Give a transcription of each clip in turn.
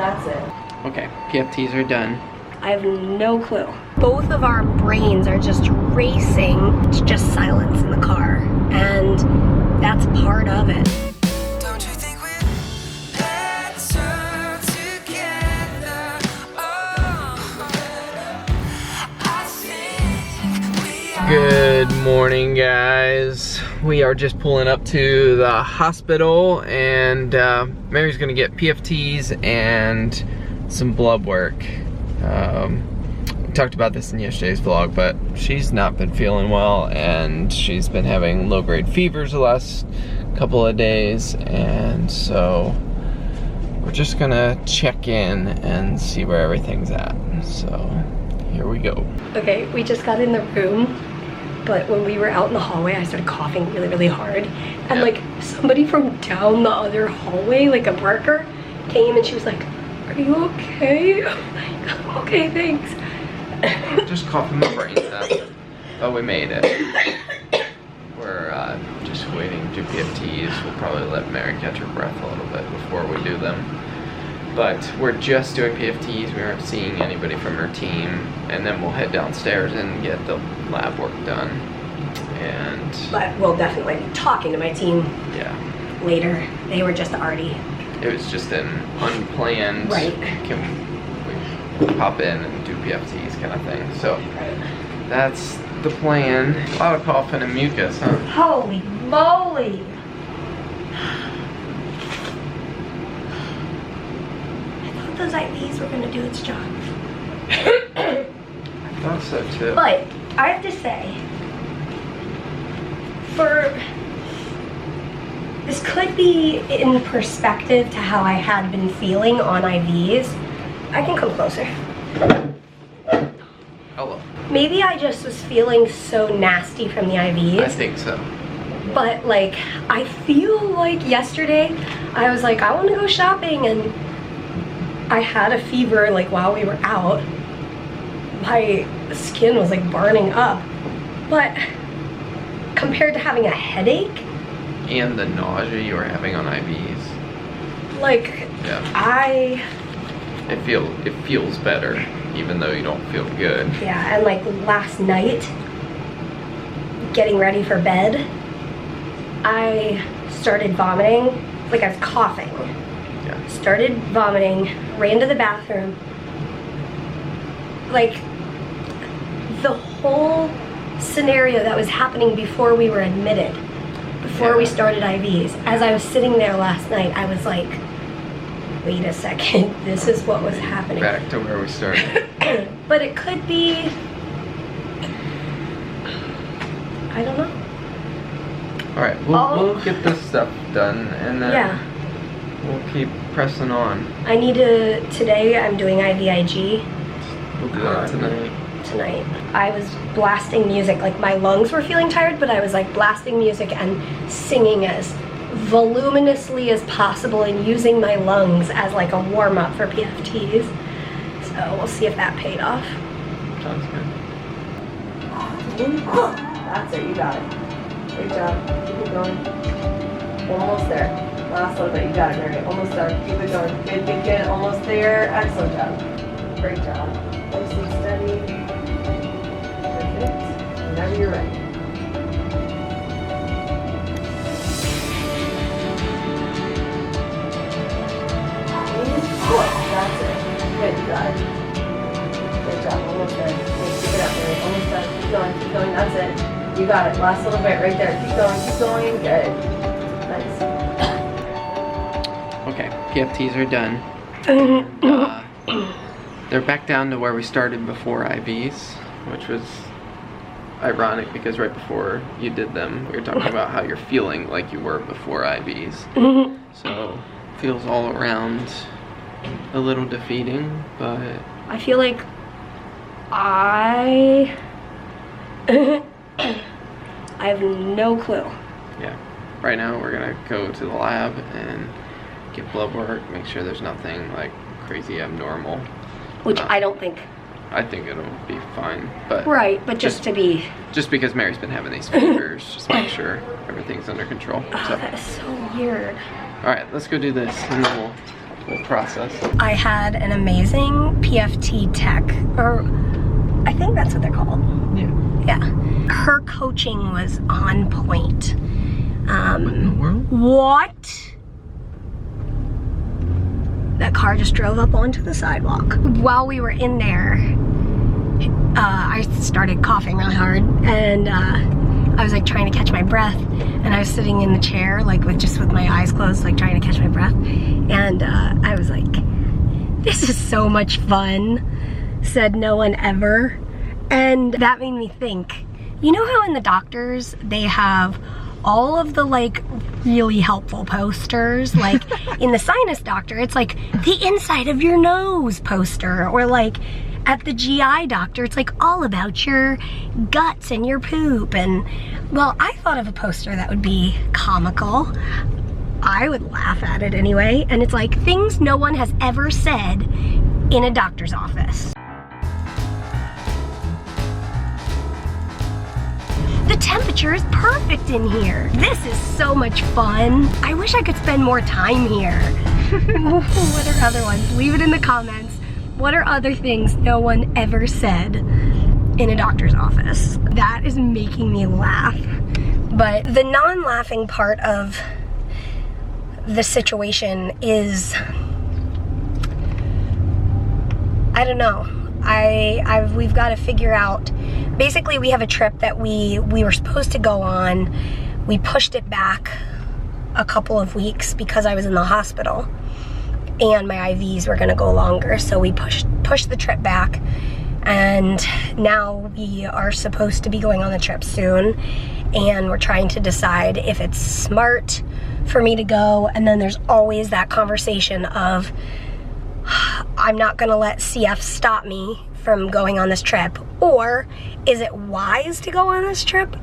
That's it. Okay, PFTs are done. I have no clue. Both of our brains are just racing. It's just silence in the car, and that's part of it. Don't you think we're better together? Oh, I think we are. Good morning, guys. We are just pulling up to the hospital, and Mary's gonna get PFTs and some blood work. We talked about this in yesterday's vlog, but she's not been feeling well, and she's been having low-grade fevers the last couple of days, and so we're just gonna check in and see where everything's at. So here we go. Okay, we just got in the room, but when we were out in the hallway, I started coughing really, really hard. And like somebody from down the other hallway, like a worker, came and she was like, "Are you okay?" I'm like, "Okay, thanks." Just coughing my brains out. Oh, we made it. We're just waiting to do PFTs. We'll probably let Mary catch her breath a little bit before we do them. But we're just doing PFTs. We aren't seeing anybody from her team. And then we'll head downstairs and get the lab work done. But we'll definitely be talking to my team later. They were just already... It was just an unplanned, can we pop in and do PFTs kind of thing. So that's the plan. A lot of coughing and mucus, huh? Holy moly! I thought those IVs were gonna do its job. I thought so too. But I have to say, this could be in perspective to how I had been feeling on IVs. I can come closer. Hello. Maybe I just was feeling so nasty from the IVs. I think so. But like, I feel like yesterday, I was like, I want to go shopping, and I had a fever like while we were out. My skin was like burning up. But compared to having a headache, and the nausea you were having on IVs. like, It feels better, even though you don't feel good. Yeah, and like last night, getting ready for bed, I started vomiting, like I was coughing. Yeah. Started vomiting, ran to the bathroom. Like, the whole scenario that was happening before we were admitted, before we started IVs, as I was sitting there last night, I was like, wait a second, this is what was happening. Back to where we started. But it could be, I don't know. Alright, we'll get this stuff done, and then we'll keep pressing on. I need to, today I'm doing IVIG. We'll do that tonight. I was blasting music, like my lungs were feeling tired, but I was like blasting music and singing as voluminously as possible and using my lungs as like a warm-up for PFTs. So we'll see if that paid off. Sounds good. That's it, you got it. Great job. Keep it going. Almost there. Last little bit, you got it, Mary. Almost there. Keep it going. Good, good, good. Almost there. Excellent job. Great job. Nice and steady. Perfect. Whenever you're ready. That's it. Good, you got it. Good job, almost there. Keep it up, Mary. Almost done. Keep going, keep going. That's it. You got it. Last little bit right there. Keep going, keep going. Good. Nice. Okay, PFTs are done. They're back down to where we started before IVs, which was ironic because right before you did them, we were talking about how you're feeling like you were before IVs. So, feels all around a little defeating, but... I feel like I have no clue. Yeah. Right now we're gonna go to the lab and get blood work, make sure there's nothing like crazy abnormal. Which I don't think. I think it'll be fine, but... Right, but just to be... Just because Mary's been having these fevers, just make sure everything's under control. Oh, So. that is so weird. Alright, let's go do this, and then we'll We'll process. I had an amazing PFT tech, or I think that's what they're called. Yeah. Yeah. Her coaching was on point. What in the world? What? That car just drove up onto the sidewalk. While we were in there, I started coughing really hard, and I was like trying to catch my breath, and I was sitting in the chair like with my eyes closed, like trying to catch my breath, and I was like, this is so much fun, said no one ever. And that made me think, you know how in the doctors they have all of the like really helpful posters, like in the sinus doctor it's like the inside of your nose poster, or like at the GI doctor it's like all about your guts and your poop. And well, I thought of a poster that would be comical. I would laugh at it anyway, and it's like things no one has ever said in a doctor's office. The temperature is perfect in here. This is so much fun. I wish I could spend more time here. What are other ones? Leave it in the comments. What are other things no one ever said in a doctor's office? That is making me laugh. But the non-laughing part of the situation is, I don't know. We've got to figure out. Basically, we have a trip that we were supposed to go on. We pushed it back a couple of weeks because I was in the hospital and my IVs were gonna go longer. So we pushed the trip back, and now we are supposed to be going on the trip soon, and we're trying to decide if it's smart for me to go. And then there's always that conversation of, I'm not gonna let CF stop me from going on this trip, or is it wise to go on this trip?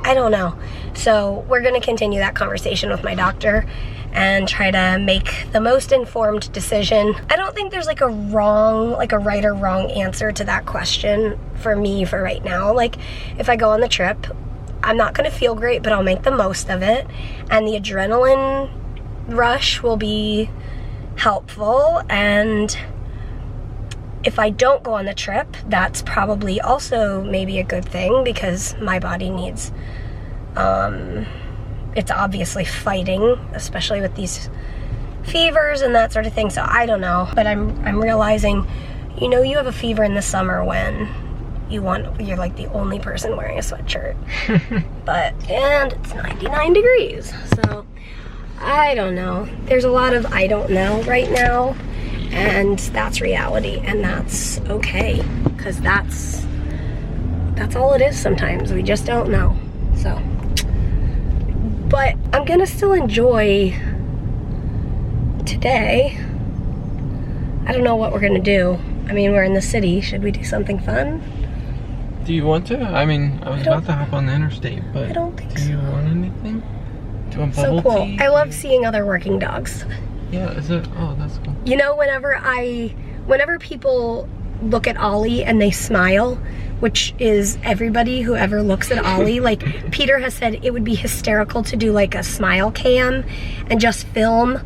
I don't know. So we're gonna continue that conversation with my doctor and try to make the most informed decision. I don't think there's like a right or wrong answer to that question for me for right now. Like, if I go on the trip, I'm not gonna feel great, but I'll make the most of it, and the adrenaline rush will be helpful. And if I don't go on the trip, that's probably also maybe a good thing, because my body needs, it's obviously fighting, especially with these fevers and that sort of thing. So I don't know, but I'm realizing, you know, you have a fever in the summer when you're like the only person wearing a sweatshirt. And it's 99 degrees. So I don't know. There's a lot of I don't know right now. And that's reality, and that's okay, because that's all it is sometimes. We just don't know. So, but I'm gonna still enjoy today. I don't know what we're gonna do. I mean, we're in the city. Should we do something fun? Do you want to? I mean, I was about to hop on the interstate, but I don't think do you want anything? Do you want bubble so cool. tea? I love seeing other working dogs. Yeah, is it? Oh, that's cool. You know, whenever people look at Ollie and they smile, which is everybody who ever looks at Ollie, like Peter has said it would be hysterical to do like a smile cam and just film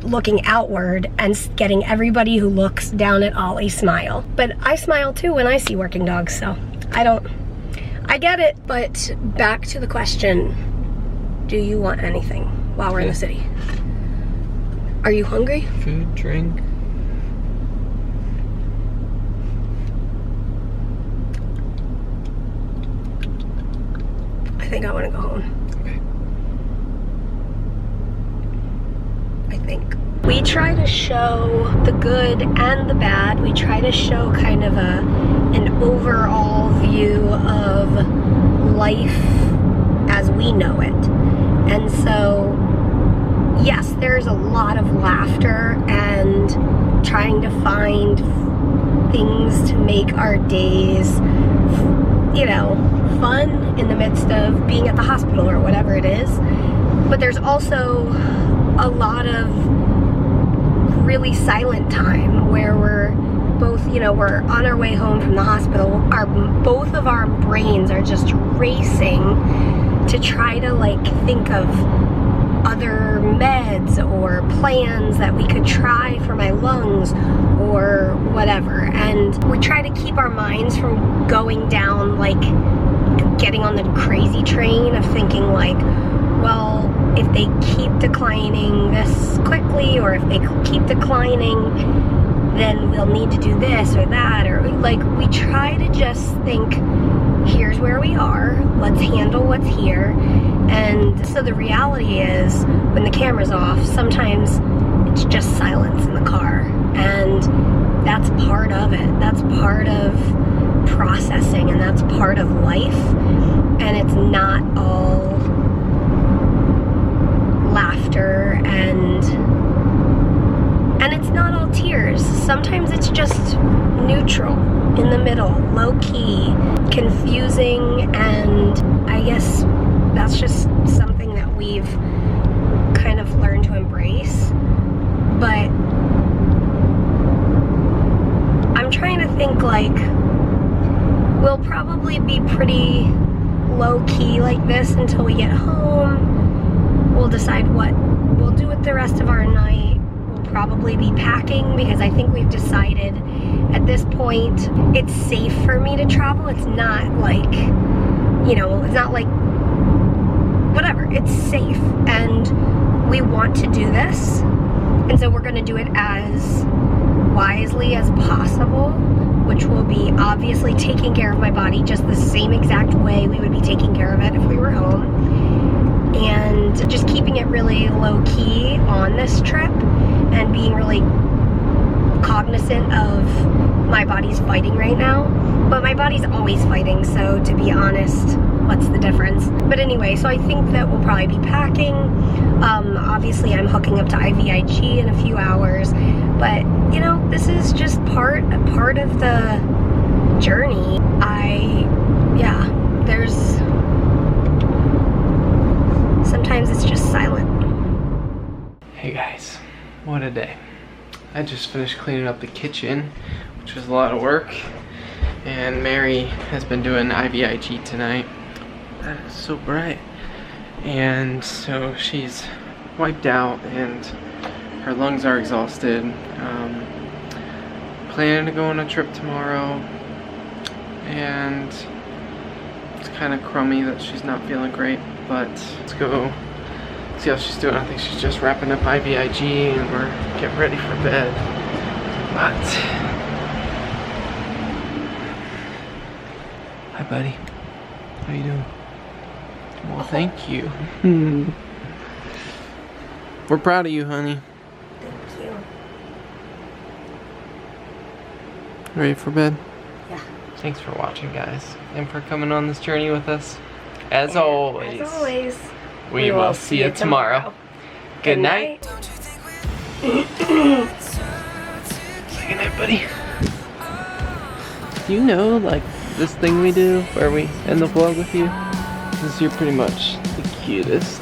looking outward and getting everybody who looks down at Ollie smile. But I smile too when I see working dogs, so I get it. But back to the question, do you want anything while we're in the city? Are you hungry? Food, drink. I think I want to go home. Okay. I think. We try to show the good and the bad. We try to show kind of an overall view of life as we know it. And so, yes, there's a lot of laughter and trying to find things to make our days, you know, fun in the midst of being at the hospital or whatever it is. But there's also a lot of really silent time where we're both, you know, we're on our way home from the hospital. Both of our brains are just racing to try to like think of other meds or plans that we could try for my lungs or whatever. And we try to keep our minds from going down, like getting on the crazy train of thinking like, well, if they keep declining this quickly, or if they keep declining, then we'll need to do this or that, or like we try to just think, here's where we are, let's handle what's here. And so the reality is, when the camera's off, sometimes it's just silence in the car, and that's part of it. That's part of processing, and that's part of life, and it's not all laughter and it's not all tears. Sometimes it's just neutral, in the middle, low-key, confusing, and I guess that's just something that we've kind of learned to embrace. But I'm trying to think, like, we'll probably be pretty low-key like this until we get home. We'll decide what we'll do with the rest of our night. We'll probably be packing, because I think we've decided at this point it's safe for me to travel. It's not like, you know, it's not like whatever, it's safe, and we want to do this, and so we're going to do it as wisely as possible, which will be obviously taking care of my body just the same exact way we would be taking care of it if we were home, and just keeping it really low-key on this trip, and being really cognizant of my body's fighting right now. But my body's always fighting, so to be honest, what's the difference? But anyway, so I think that we'll probably be packing. Obviously I'm hooking up to IVIG in a few hours, but you know, this is just part of the journey. Sometimes it's just silent. Hey guys, what a day. I just finished cleaning up the kitchen, which was a lot of work, and Mary has been doing IVIG tonight. That is so bright. And so she's wiped out and her lungs are exhausted. Planning to go on a trip tomorrow, and it's kind of crummy that she's not feeling great, but let's go see how she's doing. I think she's just wrapping up IVIG and we're getting ready for bed. But hi buddy, how you doing? Well, thank you. We're proud of you, honey. Thank you. Ready for bed? Yeah. Thanks for watching, guys, and for coming on this journey with us. As always, we will see you tomorrow. Good night. Don't you think we're Say good night, buddy. Do you know, like, this thing we do where we end the vlog with you? Because you're pretty much the cutest.